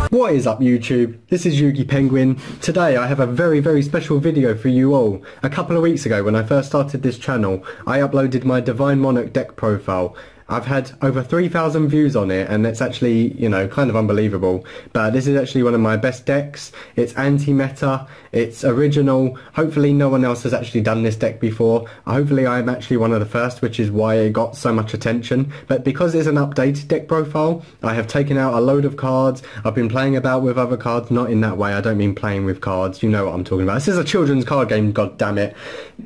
What is up YouTube? This is Yugi Penguin. Today I have a very special video for you all. A couple of weeks ago when I first started this channel, I uploaded my Divine Monarch deck profile. I've had over 3,000 views on it, and it's actually, you know, kind of unbelievable. But this is actually one of my best decks. It's anti-meta, it's original. Hopefully no one else has actually done this deck before. Hopefully I'm actually one of the first, which is why it got so much attention. But because it's an updated deck profile, I have taken out a load of cards. I've been playing about with other cards, not in that way. I don't mean playing with cards. You know what I'm talking about. This is a children's card game, god damn it.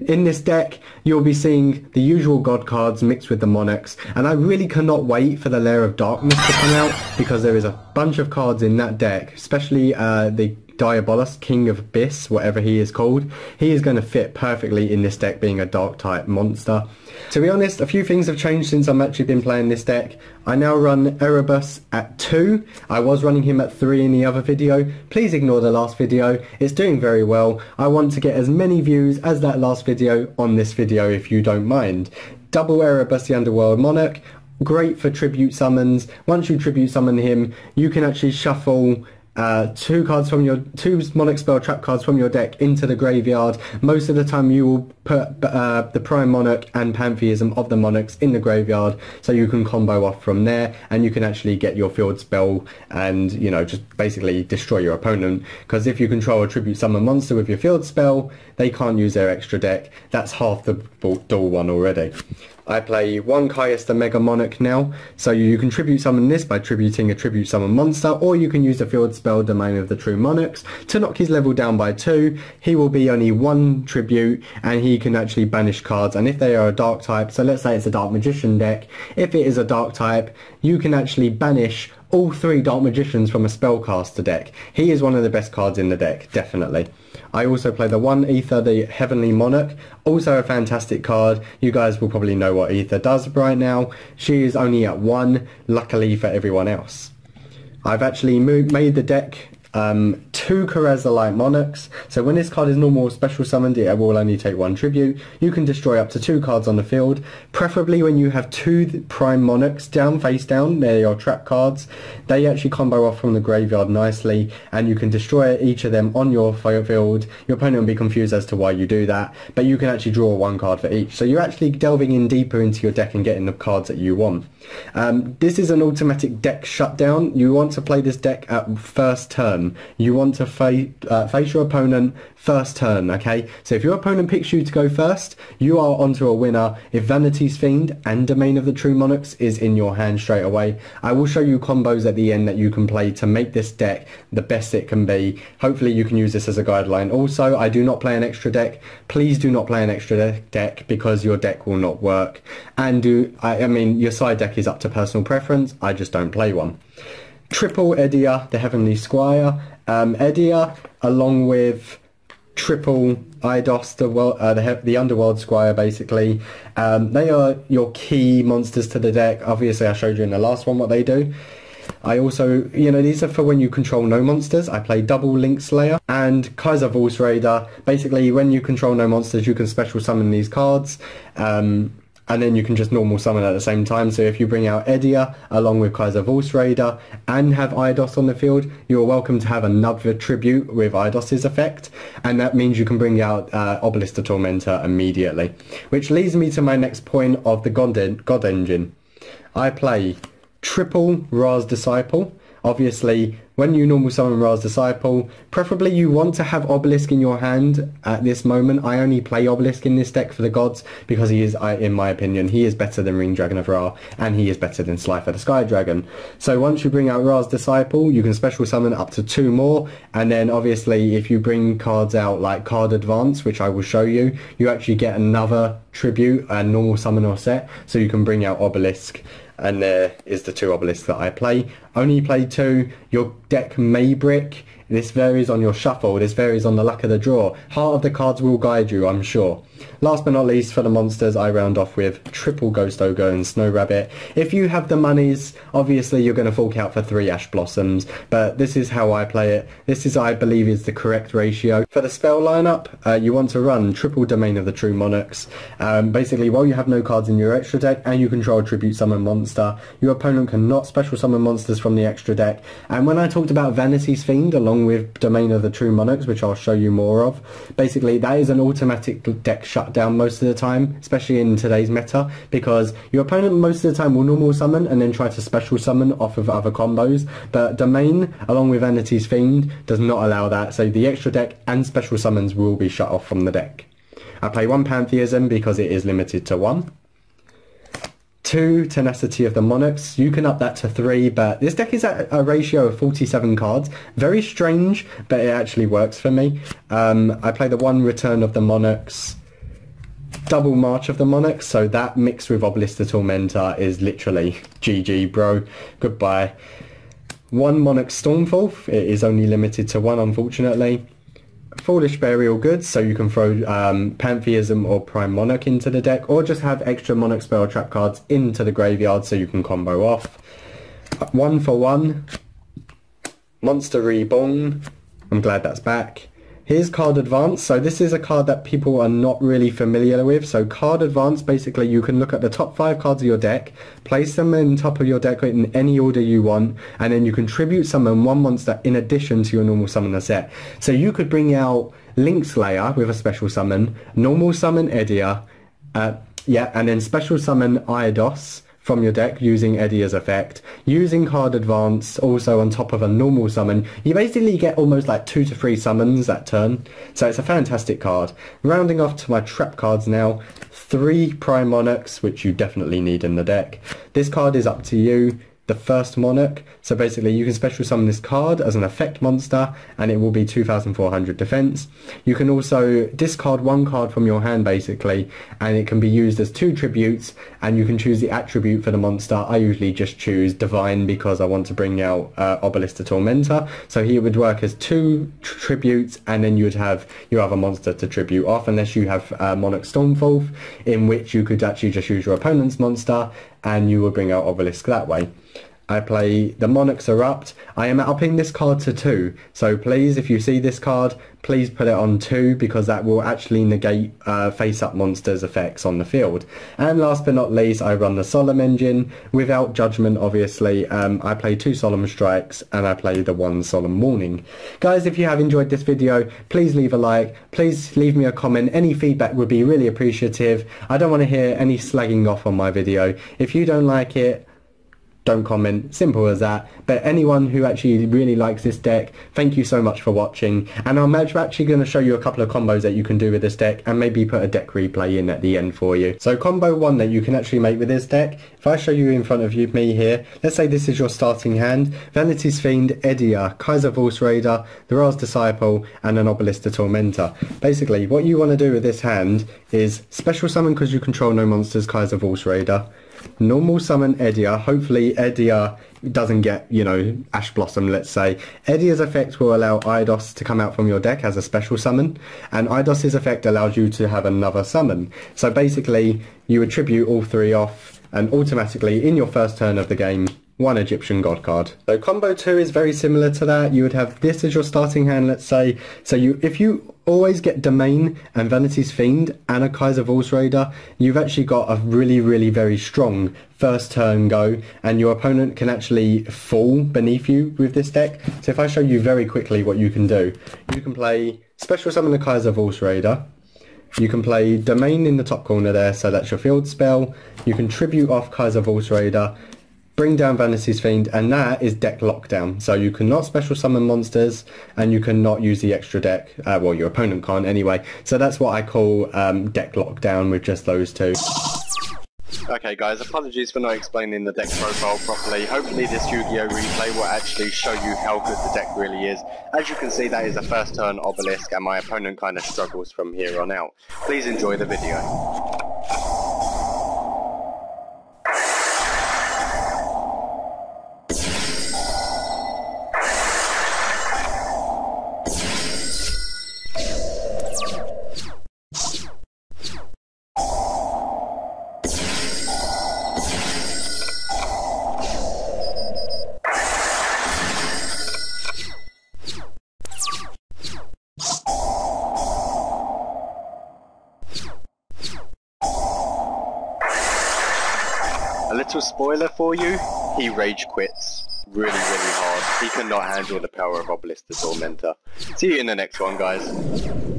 In this deck, you'll be seeing the usual god cards mixed with the monarchs, and I really cannot wait for the Lair of Darkness to come out, because there is a bunch of cards in that deck, especially the Obelisk, King of Abyss, whatever he is called. He is going to fit perfectly in this deck, being a dark type monster. To be honest, a few things have changed since I've actually been playing this deck. I now run Erebus at 2. I was running him at 3 in the other video. Please ignore the last video. It's doing very well. I want to get as many views as that last video on this video, if you don't mind. Double Erebus the Underworld Monarch. Great for tribute summons. Once you tribute summon him, you can actually shuffle two monarch spell trap cards from your deck into the graveyard. Most of the time you will put the prime monarch and Pantheism of the monarchs in the graveyard, so you can combo off from there, and you can actually get your field spell and, you know, just basically destroy your opponent. Because if you control a tribute summon monster with your field spell, they can't use their extra deck. That's half the dual one already. I play one Caius the Mega Monarch now, so you can tribute summon this by tributing a tribute summon monster, or you can use the field spell Domain of the True Monarchs to knock his level down by 2. He will be only 1 tribute, and he can actually banish cards, and if they are a dark type, so let's say it's a Dark Magician deck, if it is a dark type, you can actually banish all 3 Dark Magicians from a spellcaster deck. He is one of the best cards in the deck, definitely. I also play the 1 Ether, the Heavenly Monarch, also a fantastic card. You guys will probably know what Ether does right now. She is only at 1, luckily for everyone else. I've actually made the deck 2 Kuraz Light Monarchs, so when this card is normal or special summoned, it will only take 1 tribute. You can destroy up to 2 cards on the field, preferably when you have 2 prime monarchs down, face down. They're your trap cards. They actually combo off from the graveyard nicely, and you can destroy each of them on your field. Your opponent will be confused as to why you do that, but you can actually draw 1 card for each, so you're actually delving in deeper into your deck and getting the cards that you want. This is an automatic deck shutdown. You want to play this deck at first turn. You want to face your opponent first turn, okay? So if your opponent picks you to go first, you are onto a winner. If Vanity's Fiend and Domain of the True Monarchs is in your hand straight away, I will show you combos at the end that you can play to make this deck the best it can be. Hopefully you can use this as a guideline. Also, I do not play an extra deck. Please do not play an extra deck, because your deck will not work. And I mean, your side deck is up to personal preference. I just don't play one. Triple Edea, the Heavenly Squire. Edea, along with triple Eidos, the Underworld Squire, basically. They are your key monsters to the deck. Obviously, I showed you in the last one what they do. I also, you know, these are for when you control no monsters. I play double Linkslayer and Kaiser Vorse Raider. Basically, when you control no monsters, you can special summon these cards. And then you can just normal summon at the same time. So if you bring out Edea along with Kaiser Vorse Raider and have Eidos on the field, you're welcome to have another tribute with Eidos' effect, and that means you can bring out Obelisk the Tormentor immediately. Which leads me to my next point of the God Engine. I play triple Ra's Disciple. Obviously, when you normal summon Ra's Disciple, preferably you want to have Obelisk in your hand at this moment. I only play Obelisk in this deck for the gods, because he is, in my opinion, he is better than Ring Dragon of Ra, and he is better than Slifer the Sky Dragon. So once you bring out Ra's Disciple, you can special summon up to 2 more, and then obviously if you bring cards out like Card Advance, which I will show you, you actually get another tribute and normal summon or set, so you can bring out Obelisk. And there is the 2 obelisks that I play. Only play 2. Your deck may brick. This varies on your shuffle. This varies on the luck of the draw. Heart of the cards will guide you, I'm sure. Last but not least, for the monsters, I round off with triple Ghost Ogre and Snow Rabbit. If you have the monies, obviously you're going to fork out for 3 Ash Blossoms, but this is how I play it. This is, I believe, is the correct ratio. For the spell lineup, you want to run triple Domain of the True Monarchs. Basically, while you have no cards in your extra deck and you control a tribute summon monster, your opponent cannot special summon monsters from the extra deck. And when I talked about Vanity's Fiend along with Domain of the True Monarchs, which I'll show you more of, basically that is an automatic deck shutdown most of the time, especially in today's meta, because your opponent most of the time will normal summon and then try to special summon off of other combos, but Domain along with Vanity's Fiend does not allow that, so the extra deck and special summons will be shut off from the deck. I play 1 Pantheism because it is limited to 1. 2 Tenacity of the Monarchs. You can up that to 3, but this deck is at a ratio of 47 cards. Very strange, but it actually works for me. I play the 1 Return of the Monarchs, double March of the Monarchs, so that mixed with Obelisk the Tormentor is literally GG, bro. Goodbye. 1 Monarch Stormforth. It is only limited to 1, unfortunately. Foolish Burial Goods, so you can throw Pantheism or Prime Monarch into the deck, or just have extra Monarch spell trap cards into the graveyard so you can combo off. 1 for 1. Monster Reborn. I'm glad that's back. Here's Card Advance. So this is a card that people are not really familiar with. So Card Advance, basically you can look at the top 5 cards of your deck, place them in top of your deck in any order you want, and then you can tribute summon 1 monster in addition to your normal summoner set. So you could bring out Linkslayer with a special summon, normal summon Edea, and then special summon Eidos from your deck using Edea's effect, using Card Advance also on top of a normal summon. You basically get almost like 2 to 3 summons that turn, so it's a fantastic card. Rounding off to my trap cards now, 3 Prime Monarchs, which you definitely need in the deck. This card is up to you. The first Monarch, so basically you can special summon this card as an effect monster and it will be 2400 defense. You can also discard 1 card from your hand basically, and it can be used as 2 tributes, and you can choose the attribute for the monster. I usually just choose Divine because I want to bring out Obelisk the Tormentor, so he would work as 2 tributes, and then you would have your other monster to tribute off, unless you have Monarch Stormforth, in which you could actually just use your opponent's monster and you will bring out Obelisk that way. I play the Monarchs Erupt. I am upping this card to 2, so please, if you see this card, please put it on 2, because that will actually negate face-up monsters' effects on the field. And last but not least, I run the Solemn Engine, without judgment obviously. I play 2 Solemn Strikes, and I play the 1 Solemn Warning. Guys, if you have enjoyed this video, please leave a like, please leave me a comment. Any feedback would be really appreciative. I don't want to hear any slagging off on my video. If you don't like it, don't comment, simple as that. But anyone who actually really likes this deck, thank you so much for watching, and I'm actually going to show you a couple of combos that you can do with this deck, and maybe put a deck replay in at the end for you. So combo 1 that you can actually make with this deck, if I show you in front of me here, let's say this is your starting hand: Vanity's Fiend, Edea, Kaiser Vorse Raider, the Raz Disciple, and an Obelisk the Tormentor. Basically what you want to do with this hand is special summon, because you control no monsters, Kaiser Vorse Raider, normal summon Edea. Hopefully Edea doesn't get, you know, Ash Blossom, let's say. Edea's effect will allow Eidos to come out from your deck as a special summon, and Eidos's effect allows you to have another summon. So basically you would tribute all 3 off, and automatically in your first turn of the game, 1 Egyptian God card. So combo 2 is very similar to that. You would have this as your starting hand, let's say. So if you always get Domain and Vanity's Fiend and a Kaiser Vorse Raider, you've actually got a really very strong first turn go, and your opponent can actually fall beneath you with this deck. So if I show you very quickly what you can do, you can play special summon the Kaiser Vorse Raider. You can play Domain in the top corner there, so that's your field spell. You can tribute off Kaiser Vorse Raider, bring down Vanity's Fiend, and that is deck lockdown. So you cannot special summon monsters, and you cannot use the extra deck. Well, your opponent can't anyway. So that's what I call deck lockdown with just those 2. Okay guys, apologies for not explaining the deck profile properly. Hopefully this Yu-Gi-Oh replay will actually show you how good the deck really is. As you can see, that is a first turn Obelisk, and my opponent kind of struggles from here on out. Please enjoy the video. A little spoiler for you, he rage quits. really hard. He cannot handle the power of Obelisk the Tormentor. See you in the next one, guys.